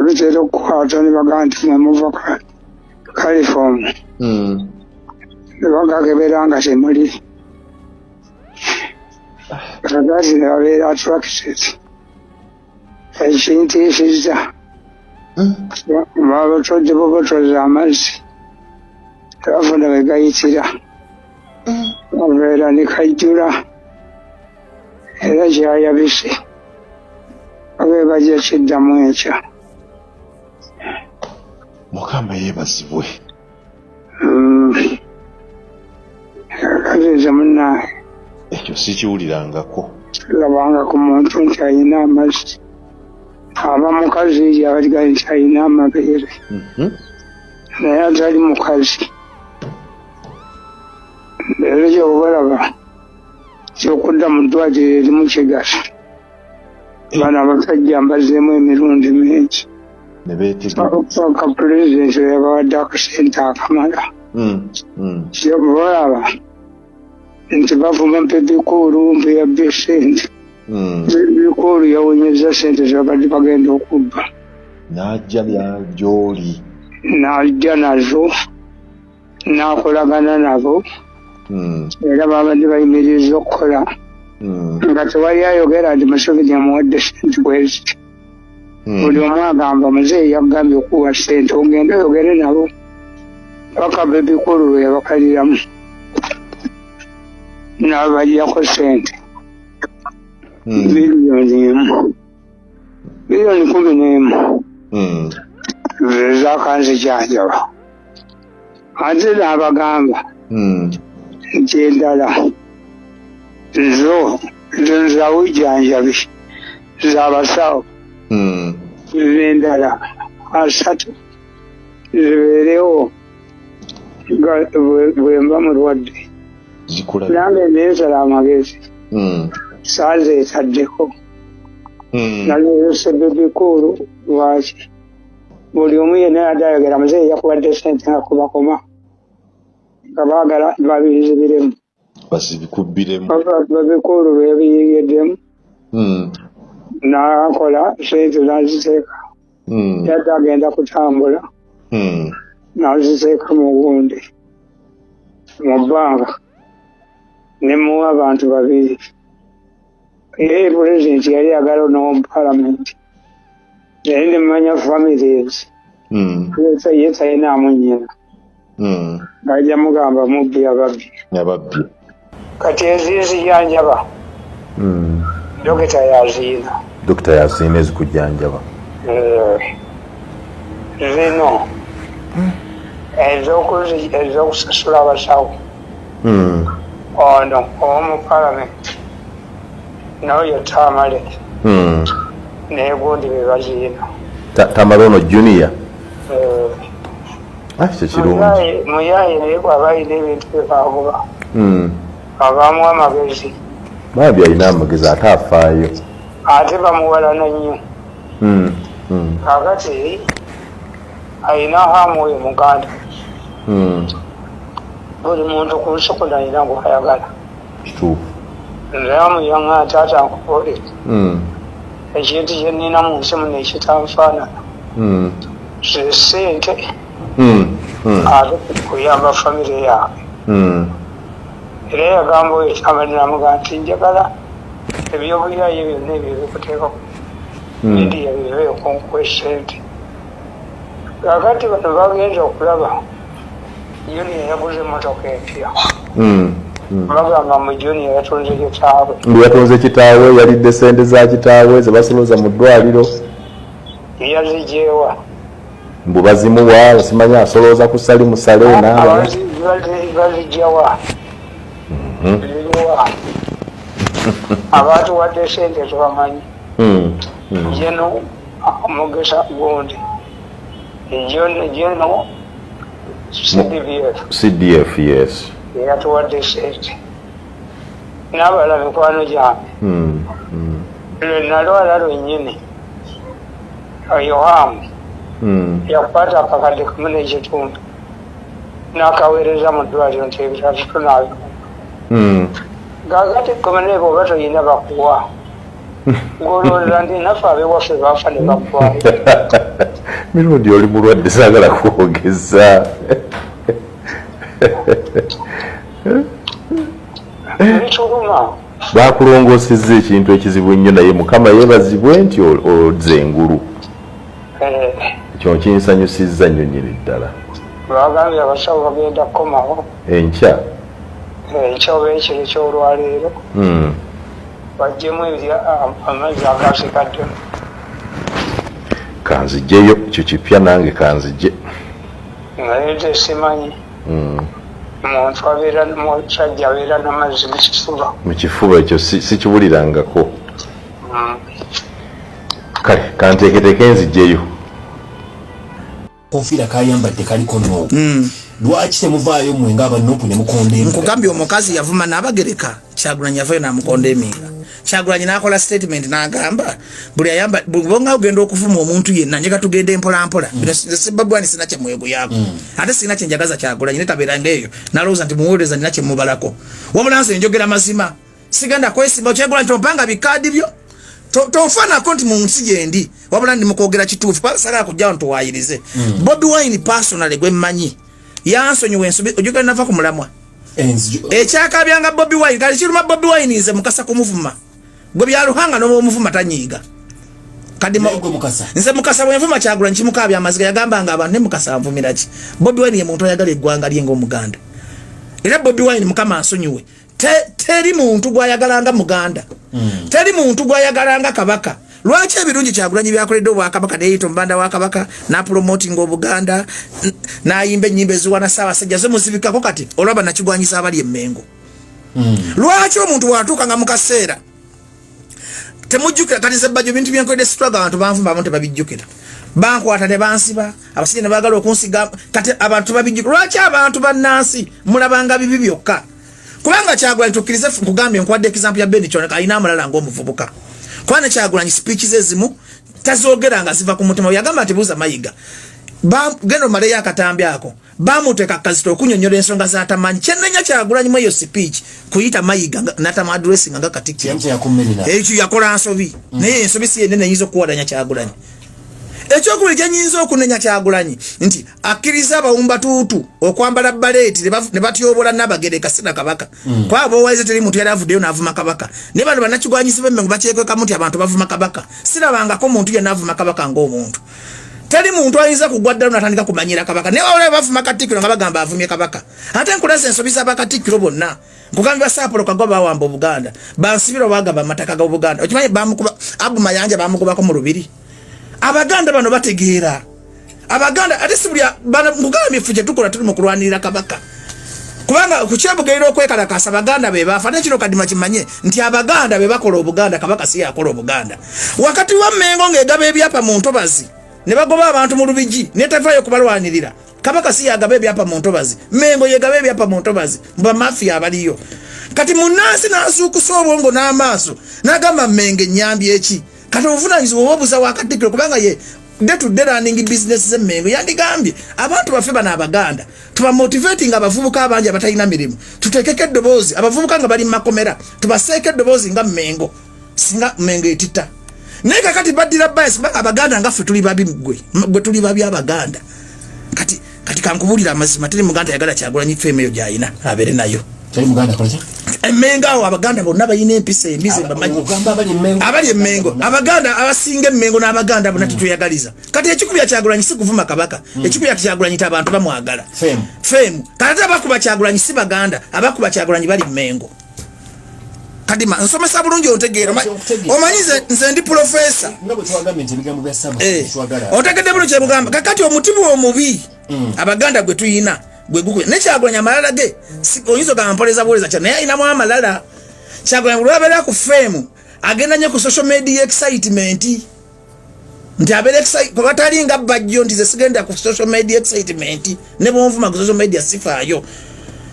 bitera okukwata ne baga nti mwe muva California ne bagakebera nga temuli kakati ne babeera attracted ekintiisizza babatodde bobotozi amazzi tebafuna we gayitira babeera ne kajjula era kyayabise abe bajja kiddamu ekyo Mukama yeebazibwe kati nze munnange ekyo sikiwulirangako labanga ku muntu nti alina amazzi aba mukazi abaliga nti alina amabeere naye atali mukazi leero kyobalaba kyokudda mu ddwaliro erimu kigasa bano abasajja mbazeemu emirundi mingi paka pulezidenti yabawadde akasente akamala kyobalaba nti bavuma mpebikuulu mpeyabba esente bikuulu yawonyeza sente zabadde bagenda okubba n'ajja byajoli n'ajja nazo n'akolagana nabo era babadde bayimiriza okukola nga tewali ayogera nti Museveni amuwadde sente bweziti buli omu agamba muzeeyi yagambye okuwa sente ogende oyogere nabo paka bebikulu lwe yabakaliramu n'abajjako sente biliyoni 11 zakanzijanjaba ate n'abagamba nti endala zo zawijanjabi z'abasawo n'endala 3 zibeerewo bwemba mulwadde nange neesala amagezi saazeetaddeko nalese bebikuulu lwaki buli omu yenna yadde ayogera muzeeyi yakuwadde sente nga kubakoma nga baagala babizibiremu basibikubbiremu bebikuulu lwebiyigiddemu n'akola sente n'aziteeka yadde agenda kutambula n'aziteeka mu gundi mu bbanga nemuwa abantu 2 ye pulezidenti yali agala n'omu palamenti naye nemanya families ye talinamu nnyina ng'ajja mugamba mubbi ababbi kati ezizijanjaba dokita yaziina ezikujjanjaba zino ez'okusasula abasawo ono omu palamenti nayo Tamale naye gundi be baziina Tamale ono junior kirungi muyayi naye bw'aba alina ebintu bye baagoba abamuwa amagezi baabi alina amagezi ate afaayo ate bamuwalana nnyo kakati alina hamu oyo muganda buli muntu ku lusuku nalina gwayagala kituufu nze amuyanga taata nkubole ekintu kye nnina mu nsi muno ekitanfaanana ze ssente ate kuyamba famire yange era yagamba oyo kyamalira mugamba nti njagala ebyobuyayi byonna ebyo bikuteekako indiya bibeeyo kunkuwa essente kakati bano bagenza okulaba junior yaguze emmotoka empya bagamba mu junior yatunze kitaawe yatunze kitaawe yalidde sente za kitaawe zebasoloza mu ddwaliro yazijeewa mbu bazimuwa basimanya asolooza ku sali musale bazijawa abantu wadde sente tebamanyi jeno mugesa gundi jeno CDF yes yatuwadde sente n'abala mikwano gyange lwe nalwala lwennyini yohamu yakwata akakadde kamu n'ekitundu n'akaweereza mu ddwaliro nti ebitatu tunaayo gaagati komene bw'oba toyina bakuwa ngololera ndi nafa abewaffe bafa ne baggwayo mirundi oli mulwadde saagala kwogeza bituluma bakulongosezza ekintu ekizibu ennyo naye mukama yeebazibwe nti ozza engulu ekyo kinsanyusizza nnyo nnyini ddala bagambye abasawo bagenda kukomawo enkya oba ekiro ky'olwaleero bajjemu amazzi agasigaddemu kanzijjeyo ekyo kipya nange kanzijje naye nze simanyi omuntu abeera musajja abeera n'amazzi mu kifuba ekyo sikiwulirangako kale kanteeketeeke nzijjeyo konfiira kayambadde kaliko no lwaki temuvaayo mwe nga abanopu ne mukonda emiga nkugambye omukazi yavuma n'abagereka Kyagulanyi yavayo n'amukonda emiga Kyagulanyi n'akola statement n'agamba buli ayamba bonga ogenda okuvuma omuntu yenna njega tugende mpolampola Bobi sina kye mwego yako ate sina kye njagaza Kyagulanyi netabeera ngeeyo nalowooza nti muwooleza nina kye mubalako wabula nze njogera mazima sigenda kwesimba Kyagulanyi tompanga bikaadi byo tofanako nti mu nsi gyendi wabula ndi mukwogera kituufu pasala kujjawo ntuwaayirize Bobi Wine personally gwe mmanyi yansonyiwa ensobi ojogera nava ku mulamwa ekyakabyanga Bobi Wine kali kiruma Bobi Wine nze mukasa kumuvuma gwe byaluhanga n'omuvuma tanyiiga kadima nze mukasa bwenvuma Kyagulanyi kimukabya amaziga yagambanga abantu ne mukasa nvumira ki Bobi Wine ye muntu ayagala eggwanga lye ng'omuganda era Bobi Wine mukama ansonyiwe teri muntu gwayagalanga muganda teri muntu gwayagalanga kabaka lwaki ebirungi Kyagulanyi byakoledde obwakabaka neyita omubanda wa kabaka na promoting obuganda nayimba ennyimba eziwana Ssaabasajja ze muzibikako kati olwaba nakigwanyisa abali emmengo lwaki omuntu watuuka nga mu kaseera temujjukira kati Ssebbajjo bintu byenkoledde struggle abantu banvumba abantu tebabijjukira bankwata ne bansiba abasajja ne baagala okunsiga kati abantu babijjukira lwaki abantu bannansi mulabanga bibi byokka kubanga Kyagulanyi tukkirize nkugambye nkwadde example ya Beni Kyoneka alina amalala ng'omuvubuka kwana Kyagulanyi speeches ezimu tazoogera nga ziva ku mutima yagamba nti buuza Mayiga gendo male yakatambi ako bamuteeka kazito okunyonnyola ensonga z'atamanyi kyenenya Kyagulanyi mu eyo speech kuyita Mayiga n'atama addressing nga Katikkiro ekyo yakola nsobi naye ensobi si yenene eyinza okuwadanya Kyagulanyi ekyokubiri kyenyinza okunenya Kyagulanyi nti akkiriza abawumba tuutu okwambala baleeti ne batyobola n'abagereka sina kabaka kwabo waize teri muntu yali avuddeyo n'avuma kabaka ne bano bannakigwanyisi b'emmengo bakyekwekamu nti abantu bavuma kabaka sirabangako muntu yenna avuma kabaka ng'omuntu teri muntu ayinza kugwa ddala n'atandika kumanyira kabaka ne wabula bavuma Katikkiro nga bagamba avumye kabaka ate nkulaza ensobi z'abakatikkiro bonna nkugambye Saapolo Kaggwa bawamba Obuganda bansibira bagamba amataka g'Obuganda okimanyi bamukuba Abu Mayanja bamukubako mu lubiri abaganda bano bategeera abaganda ate sibulya bana mugambye fuje tukola tuli mu kulwanirira kabaka kubanga kukyabugirira okwekalakasa abaganda be bafa nekino kadima kimanye nti abaganda be bakola Obuganda kabaka si yakola Obuganda wakati wa Mmengo ng'egaba ebyapa mu ntobazi ne bagoba abantu mu Lubigi netavayo kubalwanirira kabaka si yagaba ebyapa mu ntobazi Mmengo yegaba ebyapa mu ntobazi mba mafia abaliyo kati munansi n'asuukusa obwongo n'amaaso n'agamba Mmengo ennyambye eki kati obuvunanyizibwa obubuza wa Katikkiro kubanga ye day-to-day running business z'Emmengo yandigambye abantu baffe bano abaganda tuba motivating abavubuka abangi abatalina mirimu tuteekeko eddoboozi abavubuka nga bali mu makomera tubaseeko eddoboozi nga Mmengo singa Mmengo etitta naye kakati baddira bias kubanga abaganda nga ffe tuli babi gwe tuli babi abaganda kati kankubulira amazima teri muganda yagala Kyagulanyi ffe emeyo gy'ayina abeere nayo teri muganda kola Emmengo awo abaganda bonna bayina empisa embize bamanyi abali Emmengo abaganda abasinga Emmengo n'abaganda bonna tetuyagaliza kati ekikubya Kyagulanyi si kuvuma kabaka ekikubya Kyagulanyi ta abantu bamwagala femu kati abakuba Kyagulanyi si baganda abakuba Kyagulanyi bali Emmengo kadima nsomesa bulungi ontegeera omanyi nze ndi professor otegedde bulungi kyebugamba kakati omutibu omubi abaganda gwe tuyina gwe ne Kyagulanyi amalala ge oyinza gampoleza bwoleza kya naye ayinamu amalala Kyagulanyi lwabeera ku fame agenda nnyo ku social media excitement nti abeera excited kuba talinga bajjo nti ze sigenda ku social media excitement ne bonvuma ku social media sifaayo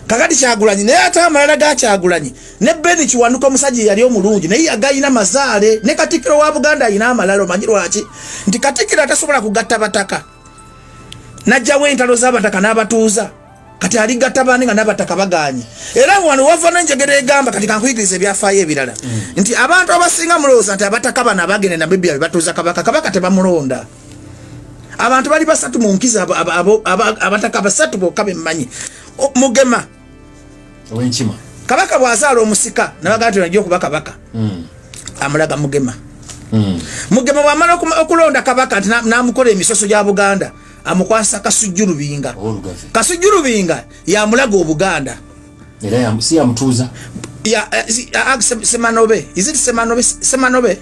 kakati Kyagulanyi naye ate amalala ga Kyagulanyi ne Beni Kiwanuka omusajja yali omulungi naye agayina mazaale ne Katikkiro wa Buganda ayina amalala omanyi lwaki nti Katikkiro atasobola kugatta bataka najjawo entalo z'abataka n'abatuuza kati aligatta bani nga nabataka baganye era wano wava nanjegere egamba kati kankuyigiriza ebyafaayo ebirala nti abantu abasinga mulowooza nti abataka bano abagende Namibia batuuza kabaka tebamulonda abantu bali basatu mu nkiza abataka basatu bokka bemmanyi Mugema Owenkima kabaka bwazaala omusika nabagati najja okuba kabaka amulaga Mugema Mugema bwamala okulonda kabaka nti namukola emisoso gya Buganda amukwasa Kasujjurubinga yamulaga Obuganda era yamutuuza Semanobe Semanobe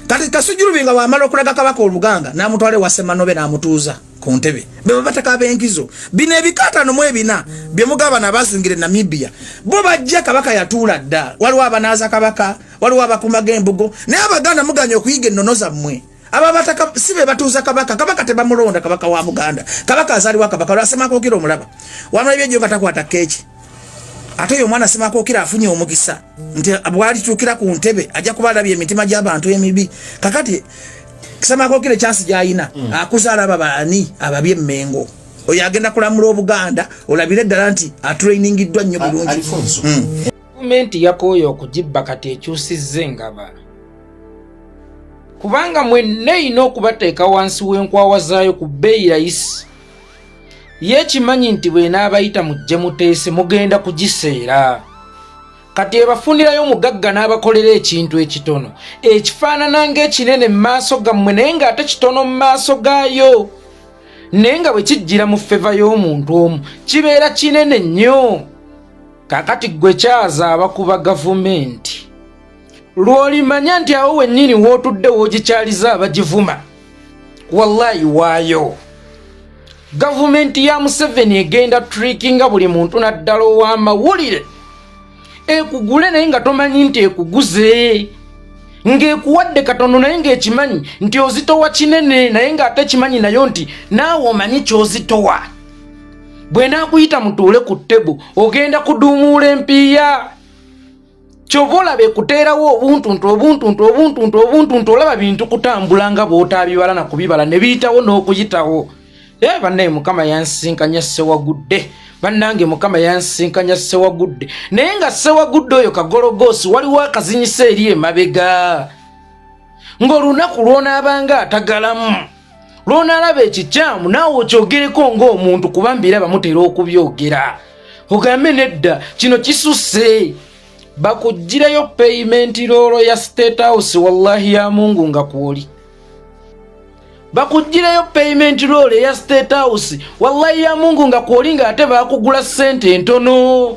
kati Kasujjurubinga bwamala okulaga kabaka Oluganda namutwale wa Semanobe namutuuza ku ntebe be bataka benkizo bino ebikatano mu ebina bye mugaba nabazingire Namibia bo bajja kabaka yatuula dda waliwo abanaaza kabaka waliwo abakumaga embugo naye Abaganda muganya okuyiga ennono mmwe aba bataka sibe batuuza kabaka tebamulonda kabaka wa Buganda kabaka azaliwa kabaka lwasemako okira omulaba wamala ebyejo katakwata keeki ate yo mwana semako okira afunye omukisa nti abwali tukira ku ntebe ajja kubalabya emitima gy'abantu emibi kakati semako okira chance gyayina akuzaala babani ababye Mengo oyo agenda kulamula Obuganda olabire ddala nti atrainingiddwa nnyo bulungi gavumenti yakoyo okugibba kati ekyusizze engaba kubanga mwenna ino okubateeka wansi w'enkwawa zaayo ku bbeeyi layisi yekimanyi nti bw'enaabayita mujje muteese mugenda kugiseera kati ebafunirayo omugagga n'abakolera ekintu ekitono ekifaanana ng'ekinene mu maaso gammwe naye ng'ate kitono mu maaso gaayo naye nga bwe kijjira mu feva y'omuntu omu kibeera kinene nnyo kakati gwe kyazaaba kuba gavumenti lw'olimanya nti awo wennyini w'otudde w'ogikyaliza abagivuma wallahi waayo gavumenti ya Museveni egenda trickinga buli muntu naddala ow'amawulire ekugule naye nga tomanyi nti ekuguze ng'ekuwadde katono naye ng'ekimanyi nti ozitowa kinene naye ng'ate kimanyi nayo nti naawe omanyi ky'ozitowa bwe naakuyita mutuule ku ttebo ogenda kuduumuula empiiya kyova olaba ekuteerawo obuntuntu olaba bintu kutambula nga bw'otaabibala na kubibala ne biyitawo n'okuyitawo bannaye Mukama yansinkanya Ssewagudde bannange Mukama yansinkanya Ssewagudde naye nga Ssewagudde oyo kagologoosi waliwo akazinyisa eri emabega ng'olunaku lw'onaabanga atagalamu lw'onaalaba ekikyamu naawe okyogereko ng'omuntu kuba mbiraba mutera okubyogera ogambe nedda kino kisusse bakugirayo payment roll ya State House wallahi ya Mungu nga kwoli bakugirayo payment roll ya State House wallahi ya Mungu nga kwoli nga ate bakugula sente entono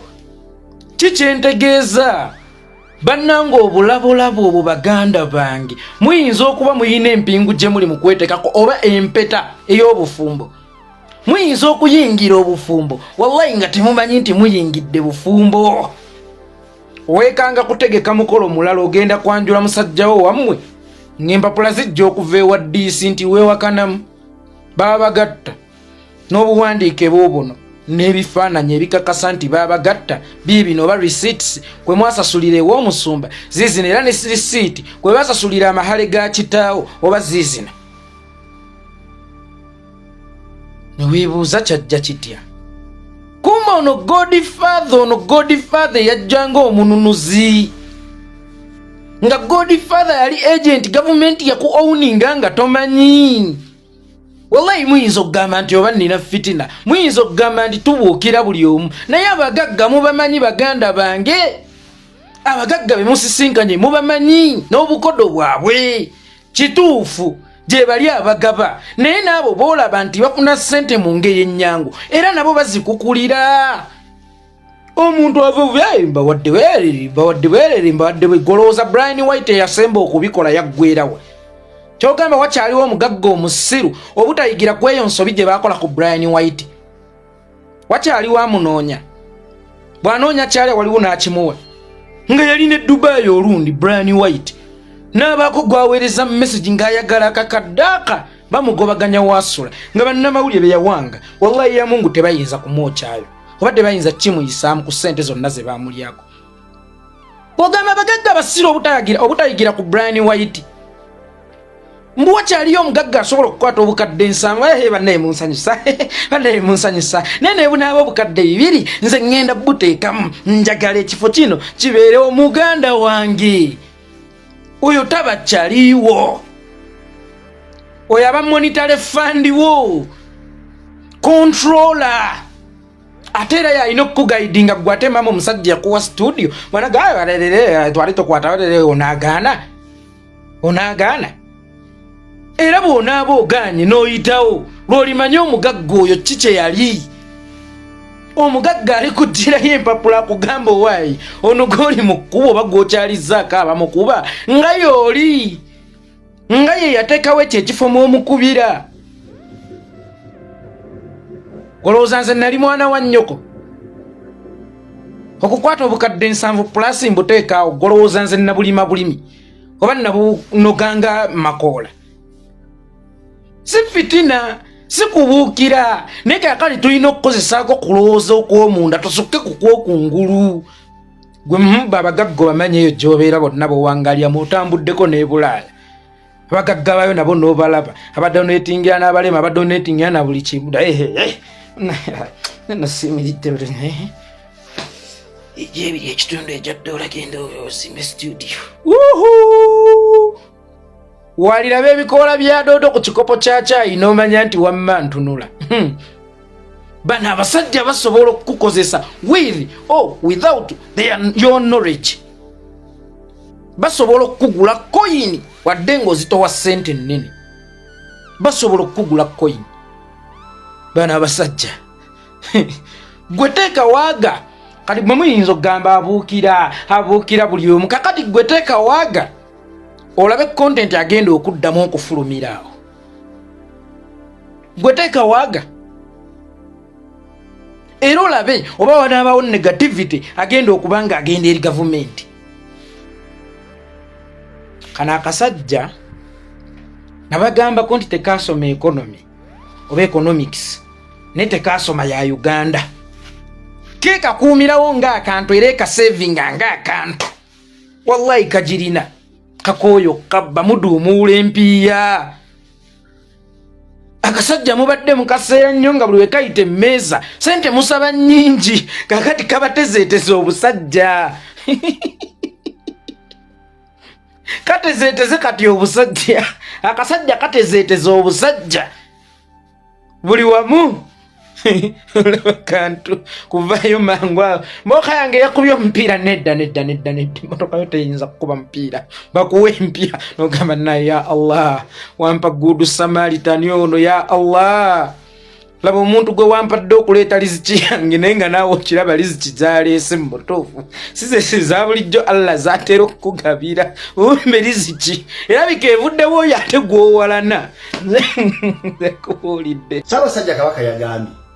kikyentegeeza bannange obulabolabo obwo Baganda bange muyinza okuba muyina empingu gye muli mu kwetekako oba empeta ey'obufumbo muyinza okuyingira obufumbo wallahi nga temumanyi nti muyingidde bufumbo weekanga kutegeka mukolo mulala ogenda kwanjula musajjawo wammwe ng'empapula zijja okuva ewa DC nti weewakanamu baabagatta n'obuwandiike bwobuno n'ebifaananyi ebikakasa nti baabagatta biibino oba receipts kwe mwasasulira ew'omusumba ziizina era ne risiiti kwe basasulira amahale ga kitaawo oba ziizina ne weebuuza kyajja kitya kuma ono Godfather yajjanga omununuzi nga Godfather yali agent gavumenti yaku owninga nga tomanyi wallahi muyinza okugamba nti oba nina fitina muyinza okugamba nti tubuukira buli omu naye abagagga mubamanyi Baganda bange abagagga be musisinkanye mubamanyi n'obukodo bwabwe kituufu gye bali abagaba naye n'abo boolaba nti bafuna ssente mu ngeri ennyangu era nabo bazikukulira omuntu bawadde golooza Brian White eyasemba okubikola yaggwerawe kyogamba wakyaliwo omugagga omusiru obutayigira ku eyo nsobi gye baakola ku Brian White wakyaliwo amunoonya bw'anoonya kyali waliwo n'akimuwa nga yali ne Dubai olundi Brian White n'abaako gwaweereza message ng'ayagala akakaddaaka bamugobaganya wasula nga bannamawulire be yawanga wallahi ya Mungu tebayinza kumwokyayo oba tebayinza kimuyisaamu ku ssente zonna ze baamulyako bw'ogamba abagagga basiru obutayigira ku Brian White mbuwa kyaliyo omugagga asobola okukwata obukadde 7 bannaye munsanyusa nene bunaaba obukadde 2 nze ŋŋenda buteekamu njagala ekifo kino kibeere omuganda wange oyo taba kyaliwo oyo aba monitale fandi wo controller ate era yalina okuguidinga gwe ate mama omusajja yakuwa studio banaga twali tokwata onaagaana era bw'onaaba ogaanye n'oyitawo lw'olimanya omugagga oyo kikye yali omugagga ali kuddirayo empapula akugamba owaayi ono g'oli mu kkubo oba gw'okyalizzaako abamukuba nga y'oli nga ye yateekawo ekyo ekifo mw'omukubira olowooza nze nali mwana wa nnyoko okukwata obukadde 7 plus mbuteekaawo golowooza nze nabulima bulimi oba nabunoganga makoola si fitina si kubuukira naye kakali tulina okukozesaako kulowooza okw'omunda tosokke ku kw'okungulu gwe abagagga bamanya eyo gy'obeera bonna bowangalyamu otambuddeko n'ebulaaya abagagga bayo nabo n'obalaba abadonetingira n'abalema abadonetingira na buli kimu nasimiridde egyebiri ekitundu ejadde olagenda osimba studio waliraba ebikoola bya doodo ku kikopo kya caayi n'omanya nti wamma ntunula bano abasajja basobola okukukozesa with or without your knowledge basobola okukugula koyini wadde ng'ozitowa ssente nnene basobola okukugula koyini bano abasajja gwe teeka waaga kati bwe muyinza okugamba abuukira buli omu kakati gwe teeka waaga olabe content agenda okuddamu okufulumira awo gwe teeka waaga era olabe oba wanaabawo negativity agenda okuba nga agenda eri gavumenti kano akasajja nabagambako nti tekasoma economy oba economics naye tekasoma ya Uganda kekakuumirawo ng'akantu era ekasavinga ng'akantu wallahi kagirina kakooyo kabba muduumuula empiya akasajja mubadde mukaseera nnyo nga buli we kayita emmeeza sente musaba nnyingi kakati kabatezeeteze obusajja katezeeteze kati obusajja akasajja katezeeteze obusajja buli wamu kantu kuvaayo mangu awo mboka yange yakubye omupiira nedda motoka yo teyinza kukuba mupiira bakuwa empya nogamba naye ya Allah wampa gudu samaritan ono ya Allah laba omuntu gwe wampadde okuleeta liziki yange naye nga naawe okiraba liziki zaleese mu butuufu size za bulijjo Allah zatera okukugabira umbe liziki erabika evuddewo oyo ate gw'owalana nekubuulidde Ssaabasajja Kabaka yagambye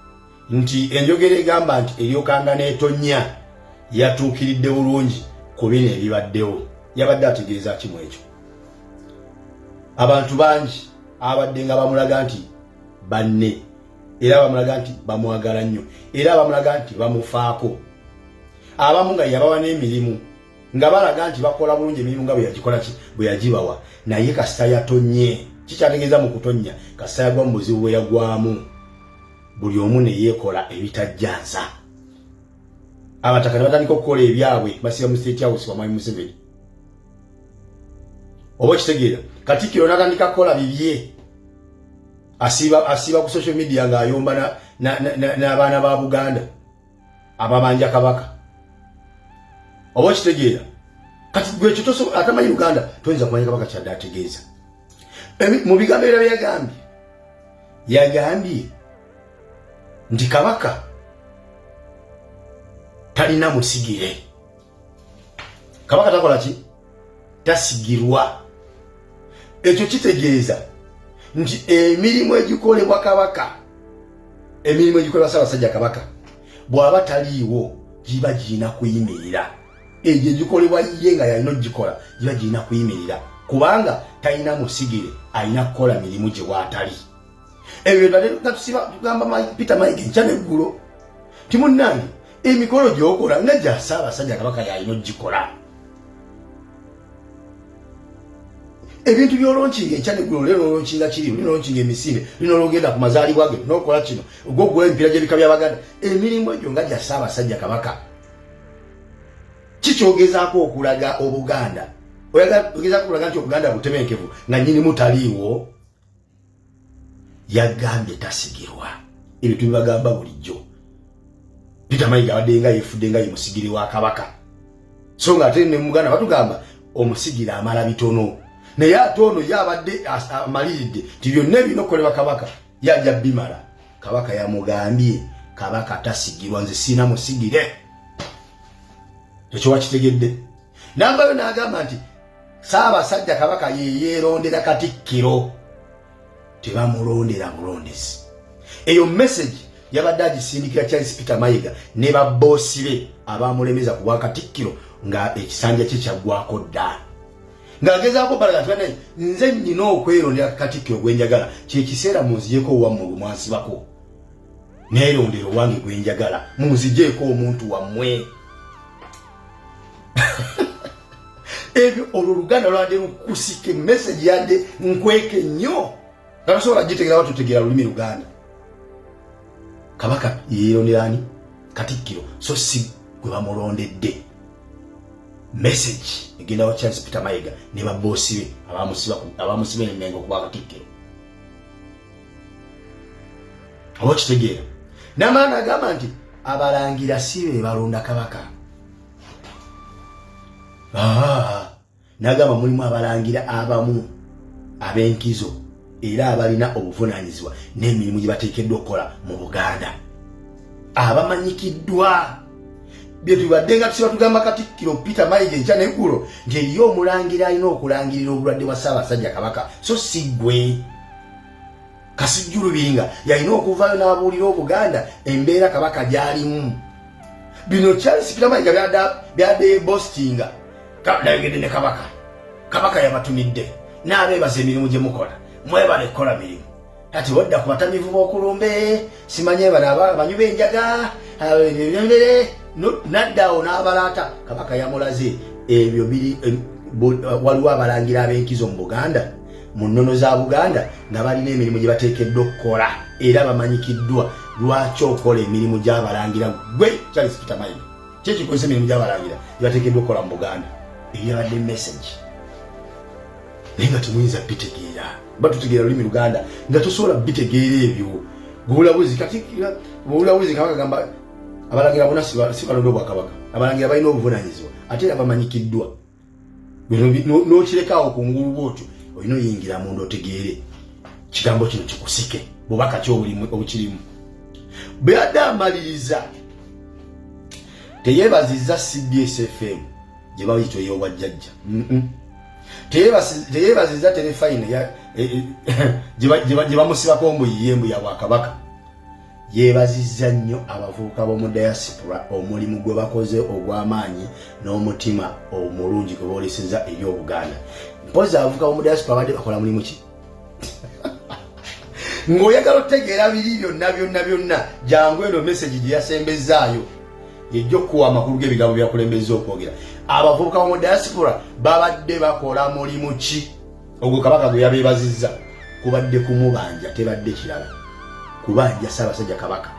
nti enjogera egamba nti eryokanga n'etonnya yatuukiridde bulungi ku bino ebibaddewo yabadde ategeeza kimu ekyo abantu bangi abadde nga bamulaga nti banne era bamulaga nti bamwagala nnyo era bamulaga nti bamufaako abamu nga yabawa n'emirimu nga balaga nti bakola bulungi emirimu nga bwe yagibawa naye kasita yatonye kikyategeeza mu kutonnya kasita yagwa mu buzibu bwe yagwamu buli omu ne yeekola ebitajjansa abataka ne batandika okukola ebyabwe basiba mu State House wa Mwami Museveni oba kitegeera Katikkiro n'atandika kukola bibye asiba ku social media ng'ayomba n'abaana ba Buganda ababanja Kabaka oba kitegeera kati gwe ekyo atamanyi Uganda toyinza kumanya Kabaka kyadde ategeeza mu bigambo era yagambye nti Kabaka talina musigire Kabaka takola ki tasigirwa ekyo kitegeeza nti emirimu egikolebwa Kabaka emirimu egikolebwa Ssaabasajja Kabaka bw'aba taliiwo giba girina kuyimirira egyo egikolebwa ye nga yalina ogikola giba girina kuyimirira kubanga talina musigire alina kukola mirimu gye waatali ebyo natusiba tugamba Peter Mayiga enkya n'eggulo ti munnange emikolo gy'okola nga gya Ssaabasajja Kabaka yalina ogikola ebintu byolonkinga enkyane gulo lero olonkinga kiri olonkinga emisinde lino ologenda ku mazaali bwage nokola kino ogogwa empira gy'ebika by'Abaganda emirimu egyo nga gya Ssaabasajja Kabaka kikyogezaako okulaga Obuganda ogezaako okulaga nti Obuganda butebenkevu nga nnyinimu taliiwo yagambye tasigirwa ebyo tubibagamba bulijjo Peter Mayiga abadde nga yefudde nga ye musigiri wa Kabaka so nga ate ne Muganda batugamba omusigira amala bitono naye ate ono yabadde amaliridde ti byonna binokolebwa Kabaka yajja bimala Kabaka yamugambye Kabaka tasigirwa nze sina musigire ekyo wakitegedde nambayo n'agamba nti Ssaabasajja Kabaka ye yeerondera Katikkiro tebamulondera bulondezi eyo message yabadde agisindikira Charles Peter Mayiga ne babboosi be abamulemeza ku Bwakatikkiro nga ekisanja kye kyaggwako dda ng'agezaako balaga nti nze nnina okwerondera Katikkiro gwe njagala kyekiseera munzigyeko owammwe gwe mwansibako neerondera owange gwe njagala munzigyeko omuntu wammwe ebyo olwo Oluganda lwadde lukusike message yadde nkweke nnyo nga tosobola gitegera watutegera lulimi Luganda Kabaka yeerondera ani Katikkiro so si gwe bamulondedde message egenda wa Charles Peter Mayiga ne babboosi be abamusiba emengo ku Bwakatikkiro oba kitegeera n'amaana agamba nti abalangira si be balonda Kabaka n'agamba mulimu abalangira abamu ab'enkizo era abalina obuvunaanyizibwa n'emirimu gye bateekeddwa okukola mu Buganda abamanyikiddwa bye tubadde nga tusiba tugamba Katikkiro Peter Mayiga enkya n'eggulo nti eriyo omulangira alina okulangirira obulwadde bwa Ssaabasajja Kabaka so si gwe Kasijju Lubinga yalina okuvaayo n'abuulira Obuganda embeera Kabaka gy'alimu bino Charles Peter Mayiga byadde boastinga nayogedde ne Kabaka yabatumidde n'abeebaza emirimu gye mukola mwebale kukola mirimu kati wadda ku batamivu b'okulumbe simanye bano abanyu b'enjaga naddaawo n'abalaata Kabaka yamulaze ebyo biri waliwo abalangira ab'enkizo mu Buganda mu nnono za Buganda nga balina emirimu gye bateekeddwa okukola era bamanyikiddwa lwaki okola emirimu gy'abalangira gwe Charles Peter Mayiga kyekikozesa emirimu gy'abalangira gye bateekeddwa okukola mu Buganda eyabadde message naye nga temuyinza bitegeera batutegeera lulimi Luganda nga tosobola bitegeera ebyo bulabuzi Kabaka gamba abalangira bonna si balonda Obwakabaka abalangira balina obuvunaanyizibwa ate era bamanyikiddwa n'okirekawo ku ngulu bwotyo olina oyingira munda otegeere kigambo kino kikusike bubaka ki obukirimu bweyadde amaliriza teyeebazizza CBS FM gye bayita ey'obwajjajja teyeebazizza telefayina gye bamusibako omuyiyembu ya Bwakabaka yeebazizza nnyo abavubuka b'omu diaspora omulimu gwe bakoze ogw'amaanyi n'omutima omulungi gwe boolesezza eri Obuganda mpozi abavubuka b'omu diaspora badde bakola mulimu ki ng'oyagala otegeera biri byonna jangu eno message gye yasembezzaayo ejja okuwa amakulu g'ebigambo byakulembezza okwogera abavubuka b'omu diaspora babadde bakola mulimu ki ogwo Kabaka gwe yabeebazizza kubadde kumubanja tebadde kirala kubanja Ssaabasajja Kabaka